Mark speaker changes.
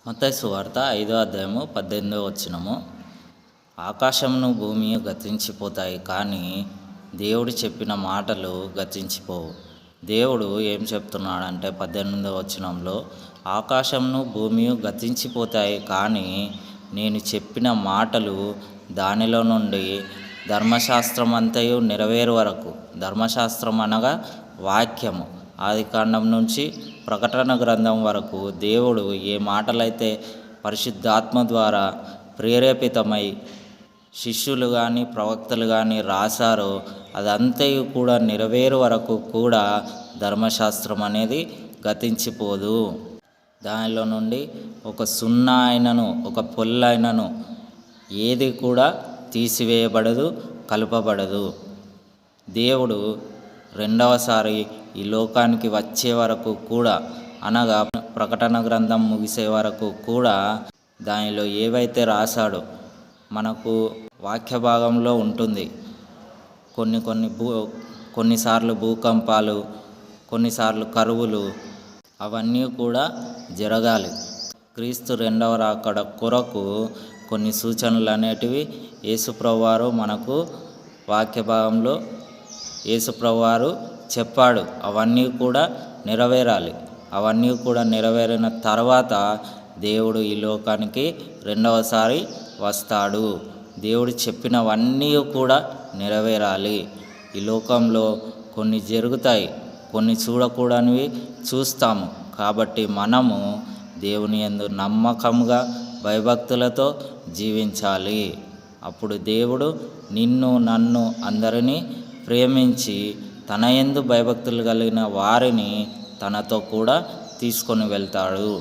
Speaker 1: మత్తయి సువార్త 5వ అధ్యాయము 18వ వచనము. ఆకాశమును భూమి గతించిపోతాయి, కానీ దేవుడు చెప్పిన మాటలు గతించిపోవు. దేవుడు ఏం చెప్తున్నాడంటే 18వ వచనంలో, ఆకాశమును భూమి గతించిపోతాయి, కానీ నేను చెప్పిన మాటలు దానిలో నుండి ధర్మశాస్త్రం అంతయు నెరవేరు వరకు. ధర్మశాస్త్రం అనగా వాక్యము. ఆదికాండం నుంచి ప్రకటన గ్రంథం వరకు దేవుడు ఏ మాటలైతే పరిశుద్ధాత్మ ద్వారా ప్రేరేపితమై శిష్యులు కానీ ప్రవక్తలు కానీ రాశారో అదంతయు కూడా నెరవేరు వరకు కూడా ధర్మశాస్త్రం అనేది గతించిపోదు. దానిలో నుండి ఒక సున్నా అయినను ఒక పొల్లైనను ఏది కూడా తీసివేయబడదు, కలపబడదు. దేవుడు రెండవసారి ఈ లోకానికి వచ్చే వరకు కూడా, అనగా ప్రకటన గ్రంథం ముగిసే వరకు కూడా దానిలో ఏవైతే రాశాడో మనకు వాక్య భాగంలో ఉంటుంది. కొన్నిసార్లు భూకంపాలు, కొన్నిసార్లు కరువులు, అవన్నీ కూడా జరగాలి. క్రీస్తు రెండవ రాకడ కొరకు కొన్ని సూచనలు అనేటివి యేసుప్రభువారు మనకు వాక్య భాగంలో యేసుప్రభువారు చెప్పాడు. అవన్నీ కూడా నెరవేరాలి. అవన్నీ కూడా నెరవేరిన తర్వాత దేవుడు ఈ లోకానికి రెండవసారి వస్తాడు. దేవుడు చెప్పినవన్నీ కూడా నెరవేరాలి. ఈ లోకంలో కొన్ని జరుగుతాయి, కొన్ని చూడకూడనివి చూస్తాము. కాబట్టి మనము దేవుని యందు నమ్మకంగా భయభక్తులతో జీవించాలి. అప్పుడు దేవుడు నిన్ను నన్ను అందరినీ ప్రేమించి తన యందు భయభక్తులు కలిగిన వారిని తనతో కూడా తీసుకొని వెళ్తాడు.